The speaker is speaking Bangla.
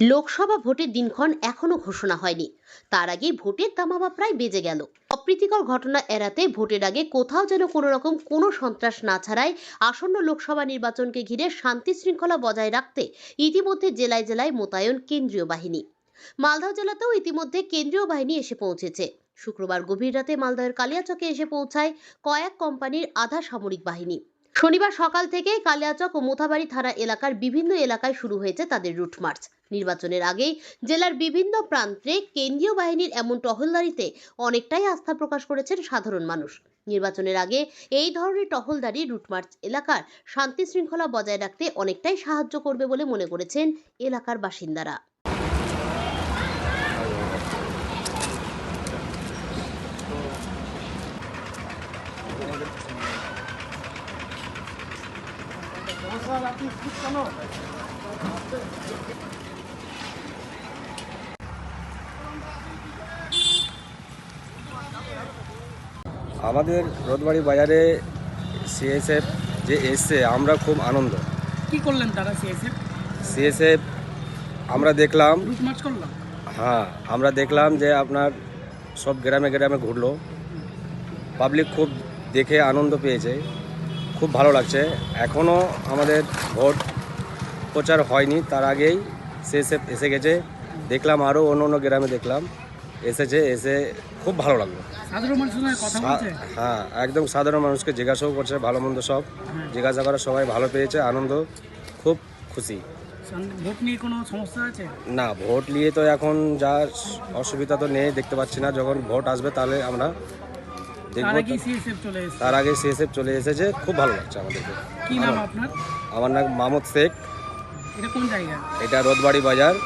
লোকসভা ভোটের দিনক্ষণ এখনো ঘোষণা হয়নি। তার আগে ভোটের দামামা প্রায় বেজে গেল। অপ্রীতিকর ঘটনা এড়াতে ভোটের আগে কোথাও যেন কোনো সন্ত্রাস না ছাড়াই আসন্ন লোকসভা নির্বাচনকে ঘিরে শান্তি শৃঙ্খলা বজায় রাখতে ইতিমধ্যে জেলায় জেলায় মোতায়েন কেন্দ্রীয় বাহিনী। মালদহ জেলাতেও ইতিমধ্যে কেন্দ্রীয় বাহিনী এসে পৌঁছেছে। শুক্রবার গভীর রাতে মালদহের কালিয়াচকে এসে পৌঁছায় কয়েক কোম্পানির আধা সামরিক বাহিনী। শনিবার সকাল থেকে কালিয়াচক ও মোথাবাড়ি থানা এলাকার বিভিন্ন এলাকায় শুরু হয়েছে তাদের রুট মার্চ। নির্বাচনের আগেই জেলার বিভিন্ন প্রান্তে কেন্দ্রীয় বাহিনীর এমন টহলদারিতে অনেকটাই আস্থা প্রকাশ করেছেন সাধারণ মানুষ। নির্বাচনের আগে এই ধরনের টহলদারি রুটমার্চ এলাকার শান্তি শৃঙ্খলা বজায় রাখতে অনেকটাই সাহায্য করবে বলে মনে করেছেন এলাকার বাসিন্দারা। আমাদের রোদবাড়ি বাজারে সিএসএফ যে এসছে আমরা খুব আনন্দ। কি করলেন তারা? সিএসএফ আমরা দেখলাম, রুট মার্চ করলাম। হ্যাঁ আমরা দেখলাম যে আপনার সব গ্রামে গ্রামে ঘুরলো, পাবলিক খুব দেখে আনন্দ পেয়েছে, খুব ভালো লাগছে। এখনও আমাদের ভোট প্রচার হয়নি, তার আগেই সিএসএফ এসে গেছে। দেখলাম আরও অন্য অন্য গ্রামে দেখলাম এসে খুব ভালো লাগলো। সাধারণ মানুষের সঙ্গে কথা বলছে। হ্যাঁ একদম সাধারণ মানুষকে জিজ্ঞাসাও করছে, ভালো মন্দ সব জিজ্ঞাসা করে, সবাই ভালো পেয়েছে, আনন্দ, খুব খুশি। ভোট নিয়ে কোনো সমস্যা আছে? না, ভোট নিয়ে তো এখন যা অসুবিধা তো নেই, দেখতে পাচ্ছি না। যখন ভোট আসবে তাহলে আমরা দেখব। তার আগে সিএসএফ চলে এসেছে, খুব ভালো লাগছে আমাদেরকে। কি নাম আপনার? আমার নাম মাহমুদ শেখ। এটা কোন জায়গা? এটা রোদবাড়ি বাজার।